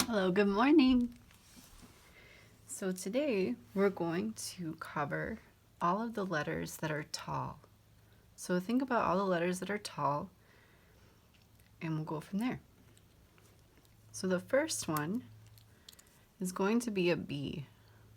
Hello, good morning. So today we're going to cover all of the letters that are tall. So think about all the letters that are tall and we'll go from there. So the first one is going to be a B.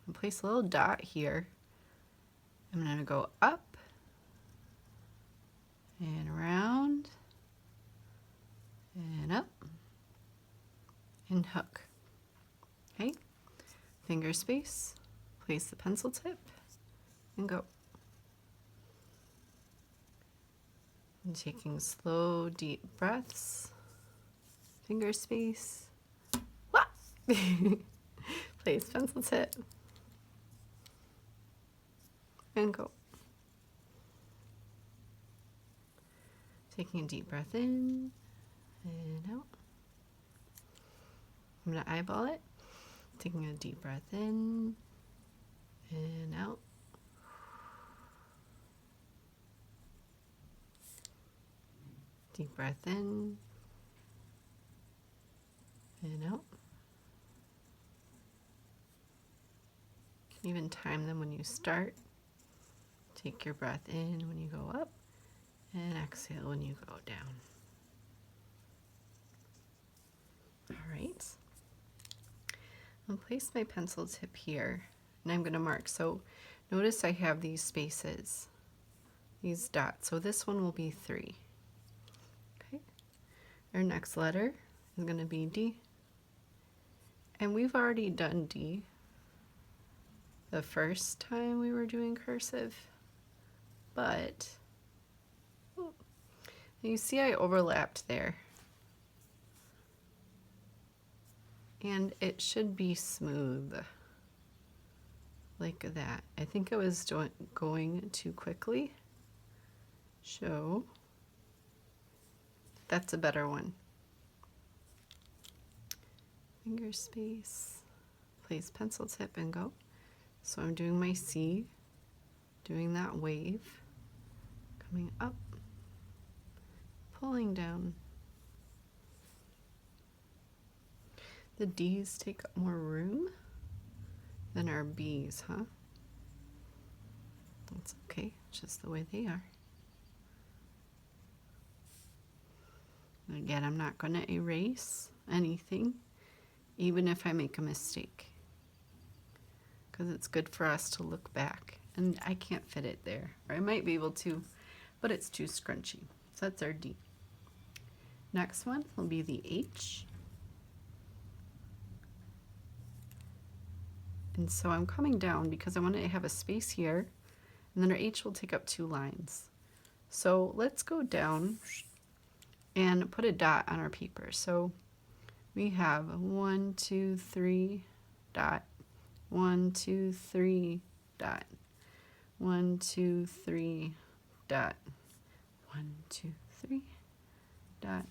I'll place a little dot here. I'm going to go up and around and up and hook. Okay? Finger space, place the pencil tip, and go. And taking slow, deep breaths, finger space, wah! Place pencil tip, and go. Taking a deep breath in and out. I'm going to eyeball it. Taking a deep breath in and out. Deep breath in and out. You can even time them when you start. Take your breath in when you go up and exhale when you go down. All right. I'll place my pencil tip here and I'm going to mark. So notice I have these spaces, these dots. So this one will be 3. Okay. Our next letter is going to be D. And we've already done D the first time we were doing cursive, but you see I overlapped there. And it should be smooth, like that. I think I was going too quickly. So that's a better one. Finger space, place pencil tip and go. So I'm doing my C, doing that wave, coming up, pulling down. The D's take up more room than our B's, huh? That's okay, it's just the way they are. And again, I'm not going to erase anything, even if I make a mistake, because it's good for us to look back. And I can't fit it there, or I might be able to, but it's too scrunchy. So that's our D. Next one will be the H. And so I'm coming down because I want to have a space here, and then our H will take up 2 lines. So let's go down and put a dot on our paper. So we have 1, 2, 3, dot, 1, 2, 3, dot, 1, 2, 3, dot, 1, 2, 3, dot,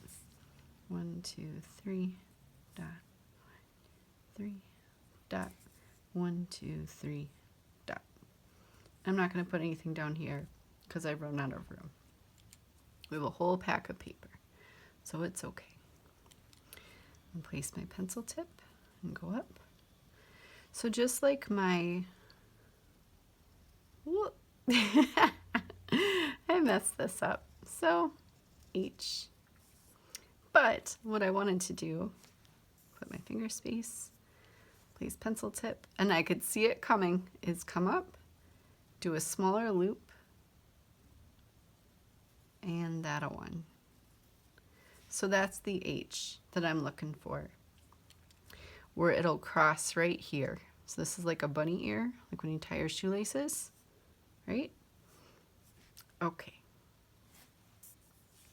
1, 2, 3, dot, 3, dot, 1, 2, 3, dot. I'm not going to put anything down here because I've run out of room. We have a whole pack of paper, so it's okay. And place my pencil tip and go up. So just like my, whoop, I messed this up. So H. But what I wanted to do, put my finger space, place pencil tip, and I could see it coming, is come up, do a smaller loop, and that a one. So that's the H that I'm looking for, where it'll cross right here. So this is like a bunny ear, like when you tie your shoelaces, right? Okay.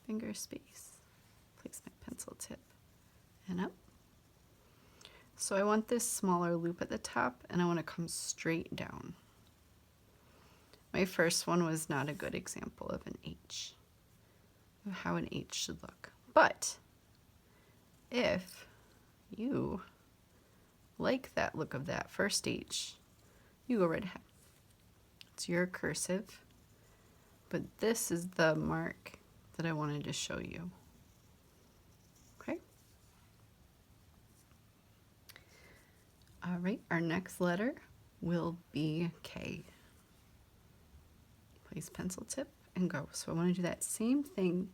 Finger space, place my pencil tip, and up. So I want this smaller loop at the top, and I want to come straight down. My first one was not a good example of an H, of how an H should look. But if you like that look of that first H, you go right ahead. It's your cursive, but this is the mark that I wanted to show you. Okay? right, our next letter will be K. Place pencil tip and go. So I want to do that same thing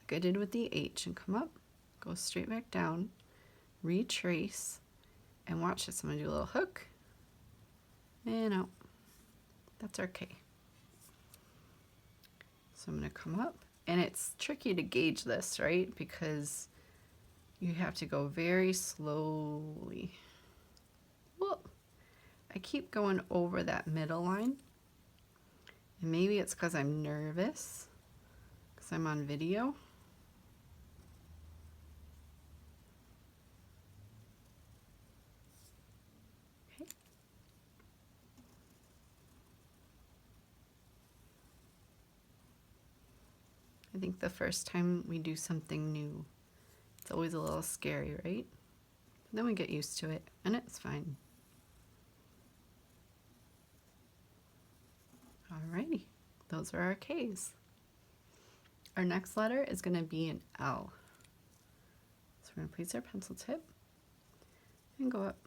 like I did with the H and come up, go straight back down, retrace, and watch this. I'm going to do a little hook and out. That's our K. So I'm going to come up, and it's tricky to gauge this, right? Because you have to go very slowly. Whoa. I keep going over that middle line. And maybe it's because I'm nervous, because I'm on video. Okay. I think the first time we do something new, it's always a little scary, right? But then we get used to it, and it's fine. Alrighty, those are our K's. Our next letter is going to be an L. So we're going to place our pencil tip and go up.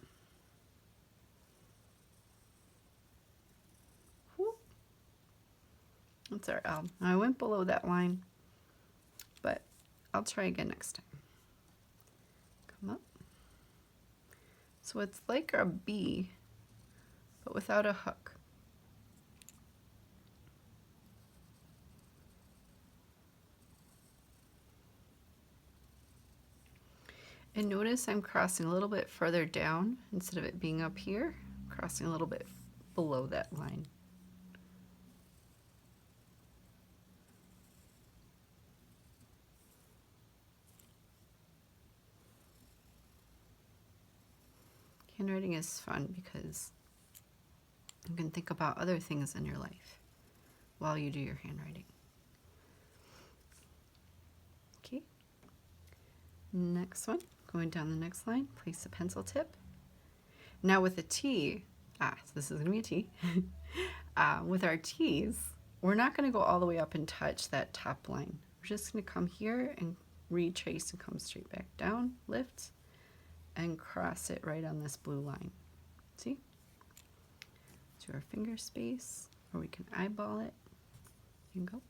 Whoop. That's our L. Now I went below that line, but I'll try again next time. Come up. So it's like a B, but without a hook. And notice I'm crossing a little bit further down instead of it being up here, crossing a little bit below that line. Handwriting is fun because you can think about other things in your life while you do your handwriting. Okay, next one, going down the next line, place a pencil tip. Now with a T, so this is going to be a T. With our T's, we're not going to go all the way up and touch that top line. We're just going to come here and retrace and come straight back down, lift, and cross it right on this blue line. See? To our finger space, or we can eyeball it and go.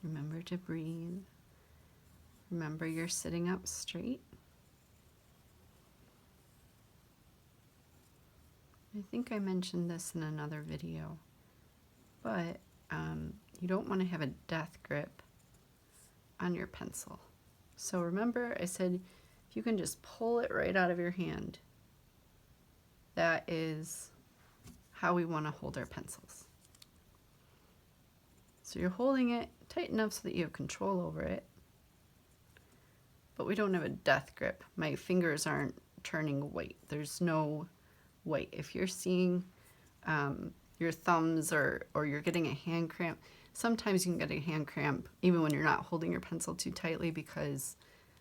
Remember to breathe. Remember you're sitting up straight. I think I mentioned this in another video, but you don't want to have a death grip on your pencil. So remember I said if you can just pull it right out of your hand, that is how we want to hold our pencils. So you're holding it tight enough so that you have control over it, but we don't have a death grip. My fingers aren't turning white. There's no white. If you're seeing your thumbs or you're getting a hand cramp, sometimes you can get a hand cramp even when you're not holding your pencil too tightly because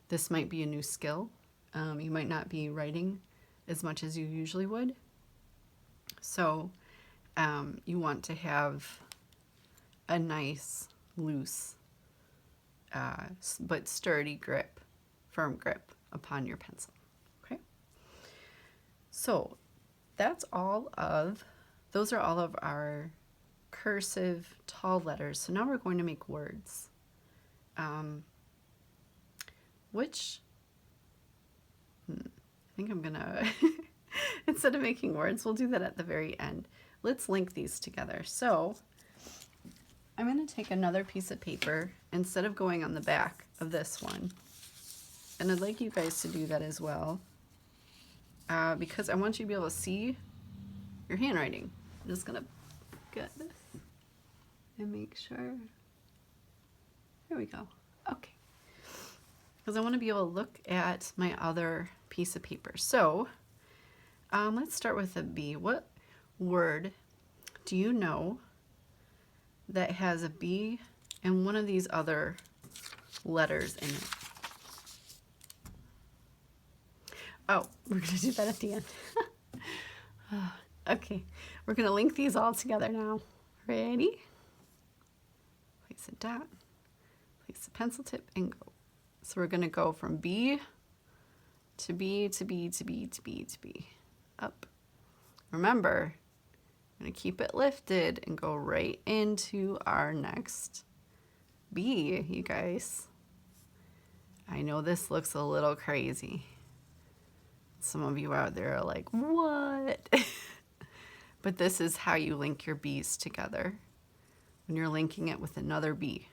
this might be a new skill. You might not be writing as much as you usually would. So you want to have a nice, loose, but sturdy grip, firm grip upon your pencil. Okay. So those are all of our cursive tall letters. So now we're going to make words. I think I'm gonna, instead of making words, we'll do that at the very end. Let's link these together. So I'm gonna take another piece of paper instead of going on the back of this one. And I'd like you guys to do that as well, because I want you to be able to see your handwriting. I'm just gonna get this and make sure. There we go. Okay. Because I want to be able to look at my other piece of paper. So let's start with a B. What word do you know that has a B and one of these other letters in it? Oh, we're going to do that at the end. Okay, we're going to link these all together now. Ready? Place a dot, place a pencil tip, and go. So we're going to go from B to B to B to B to B to B. Up. Remember, I'm going to keep it lifted and go right into our next B, you guys. I know this looks a little crazy. Some of you out there are like, what? But this is how you link your B's together when you're linking it with another B.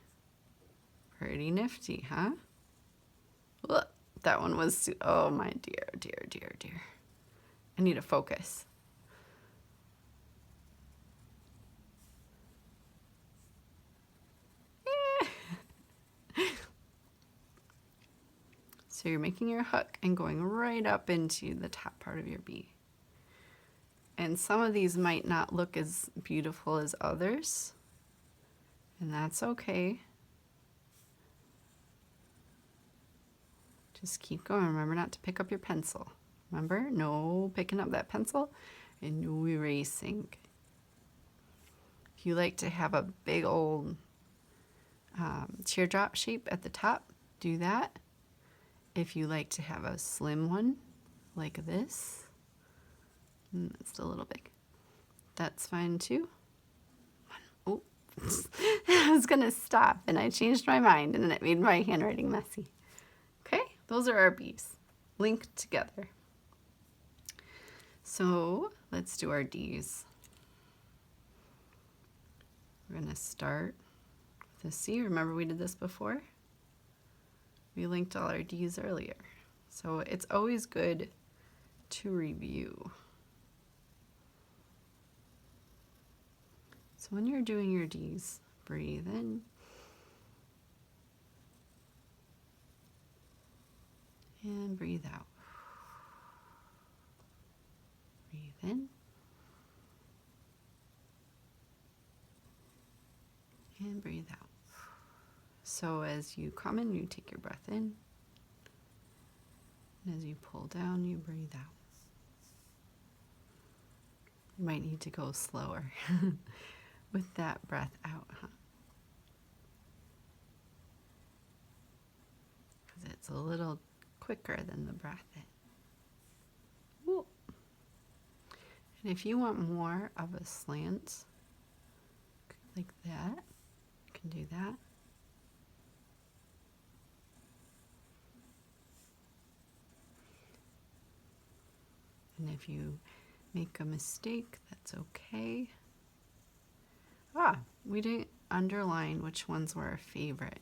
Pretty nifty, huh? Look, that one was, oh my dear, dear, dear, dear. I need to focus. So you're making your hook and going right up into the top part of your B. And some of these might not look as beautiful as others, and that's okay. Just keep going. Remember not to pick up your pencil. Remember, no picking up that pencil and no erasing. If you like to have a big old teardrop shape at the top, do that. If you like to have a slim one like this, it's a little big, that's fine too. Oh, I was gonna stop and I changed my mind and then it made my handwriting messy. Okay, those are our B's linked together. So let's do our D's. We're gonna start with a C. Remember we did this before? We linked all our D's earlier. So it's always good to review. So when you're doing your D's, breathe in. And breathe out. Breathe in. And breathe out. So as you come in, you take your breath in. And as you pull down, you breathe out. You might need to go slower with that breath out, huh? Because it's a little quicker than the breath in. Ooh. And if you want more of a slant, like that, you can do that. And if you make a mistake, that's okay. We didn't underline which ones were our favorite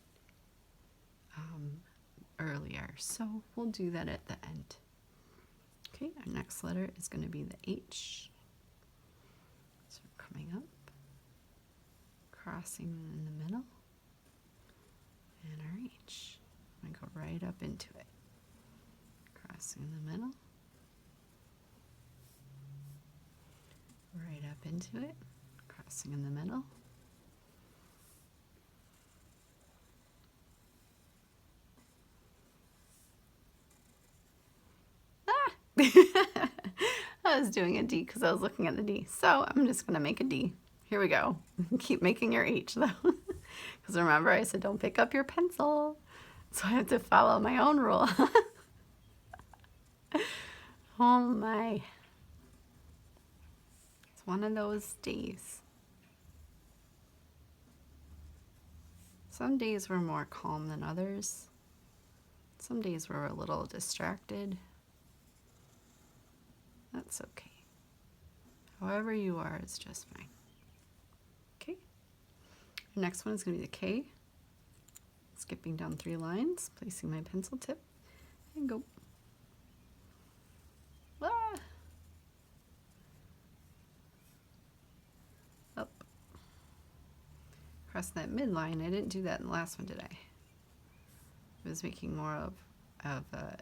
earlier, so we'll do that at the end. Okay, our next letter is going to be the H. So we're coming up, crossing in the middle, and our H. I'm going to go right up into it. Crossing in the middle, right up into it, crossing in the middle. I was doing a D because I was looking at the D. So I'm just going to make a D. Here we go. Keep making your H though. Because remember I said don't pick up your pencil. So I have to follow my own rule. Oh my. It's one of those days. Some days were more calm than others. Some days we're a little distracted. That's okay. However you are is just fine. Okay. The next one is going to be the K. Skipping down 3 lines, placing my pencil tip, and go. Ah. Up. Across that midline. I didn't do that in the last one, did I? I was making more of a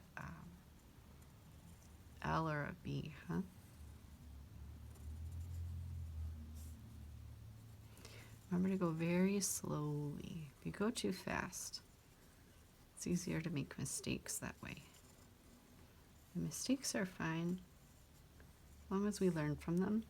L or a B, huh? Remember to go very slowly. If you go too fast, it's easier to make mistakes that way. The mistakes are fine, as long as we learn from them.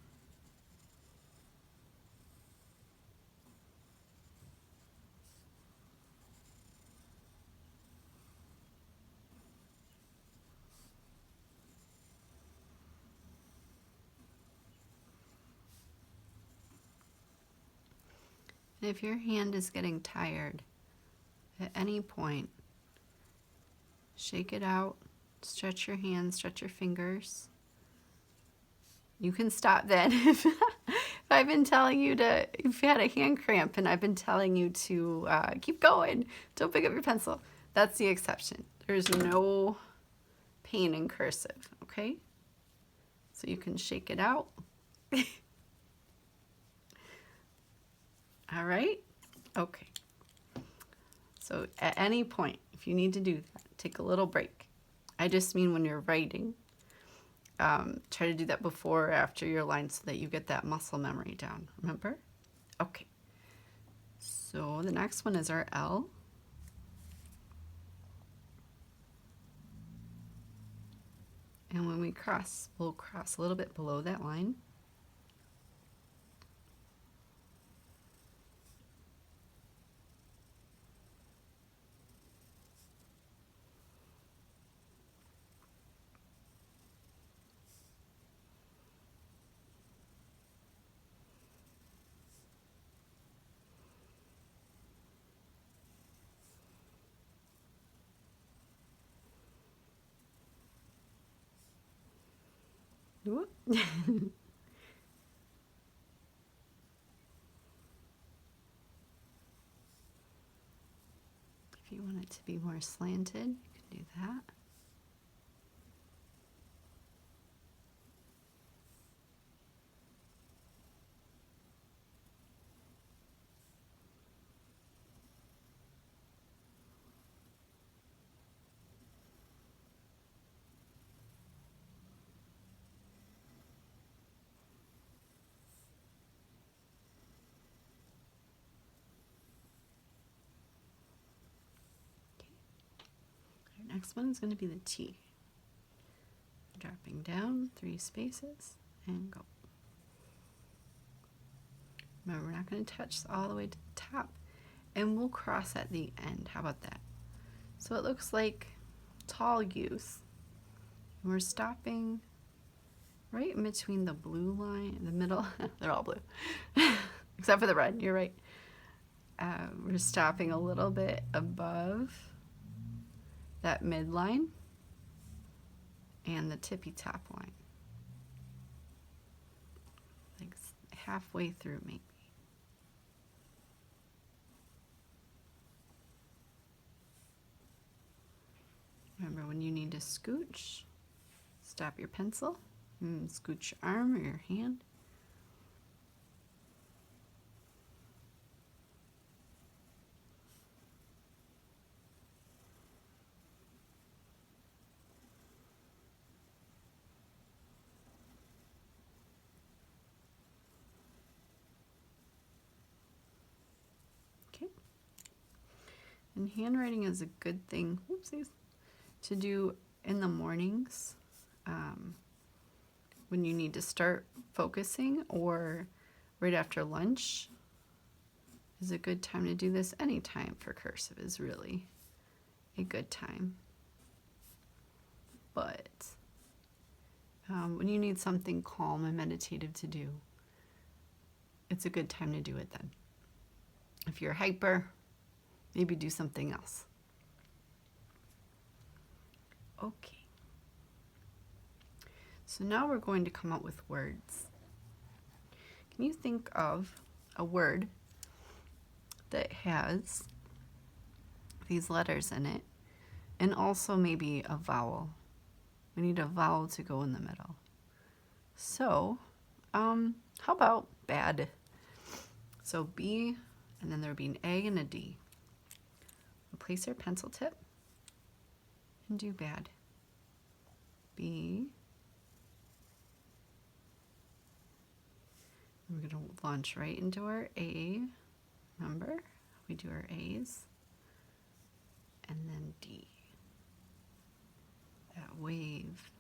And if your hand is getting tired, at any point, shake it out, stretch your hands, stretch your fingers. You can stop then if I've been telling you to, if you've had a hand cramp and I've been telling you to keep going, don't pick up your pencil. That's the exception. There's no pain in cursive, okay? So you can shake it out. All right? Okay. So at any point, if you need to do that, take a little break. I just mean when you're writing, try to do that before or after your line so that you get that muscle memory down. Remember? Okay. So the next one is our L. And when we cross, we'll cross a little bit below that line. Whoop. If you want it to be more slanted, you can do that. Our next one is going to be the T. Dropping down 3 spaces and go. Remember, we're not going to touch all the way to the top, and we'll cross at the end. How about that? So it looks like tall U's. And we're stopping right in between the blue line, the middle. They're all blue, except for the red. You're right. We're stopping a little bit above that midline and the tippy top line, like halfway through maybe. Remember, when you need to scooch, stop your pencil and scooch your arm or your hand. Okay. And handwriting is a good thing, whoopsies, to do in the mornings when you need to start focusing, or right after lunch is a good time to do this. Any time for cursive is really a good time. But when you need something calm and meditative to do, it's a good time to do it then. If you're hyper, maybe do something else. Okay. So now we're going to come up with words. Can you think of a word that has these letters in it, and also maybe a vowel? We need a vowel to go in the middle. So, how about bad? So B, and then there would be an A and a D. We'll place our pencil tip and do bad. B. We're going to launch right into our A. Remember, we do our A's. And then D. That wave.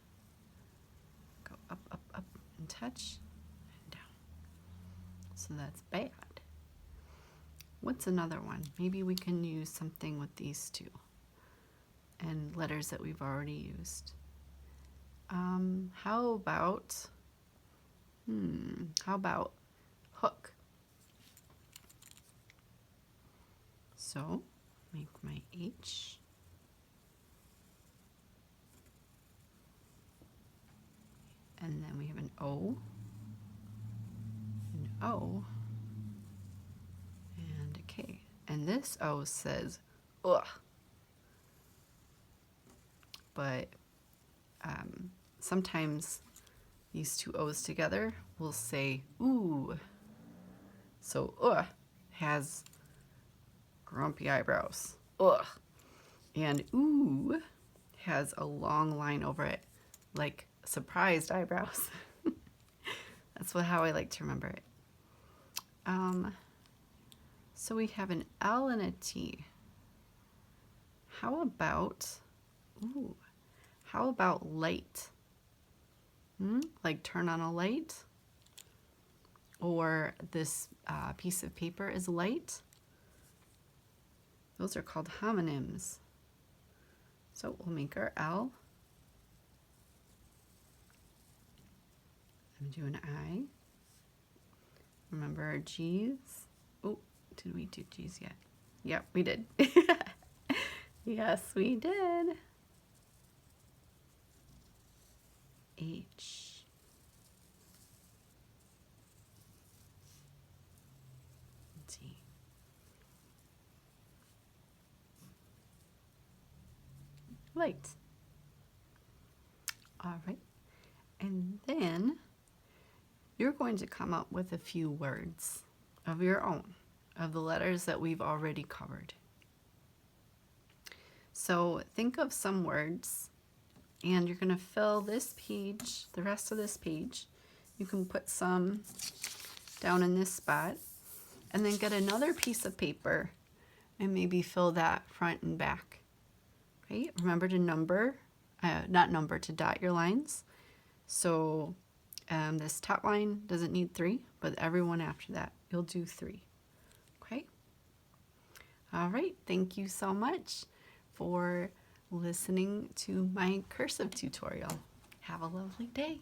touch and down. So that's bad. What's another one? Maybe we can use something with these two and letters that we've already used. How about hook? So make my H. And then we have an O, an O, and a K. And this O says ugh. But sometimes these two O's together will say ooh. So has grumpy eyebrows. Ugh. And ooh has a long line over it, like surprised eyebrows. That's how I like to remember it. So we have an L and a T. How about light? Like turn on a light? Or this piece of paper is light? Those are called homonyms. So we'll make our L. I'm going to do an I. Remember our G's. Oh, did we do G's yet? Yep, we did. Yes, we did. H. T. Light. All right. And then you're going to come up with a few words of your own, of the letters that we've already covered. So think of some words, and you're going to fill this page, the rest of this page. You can put some down in this spot, and then get another piece of paper and maybe fill that front and back. Okay, remember to to dot your lines. So this top line doesn't need 3, but everyone after that, you'll do 3. Okay? All right, thank you so much for listening to my cursive tutorial. Have a lovely day.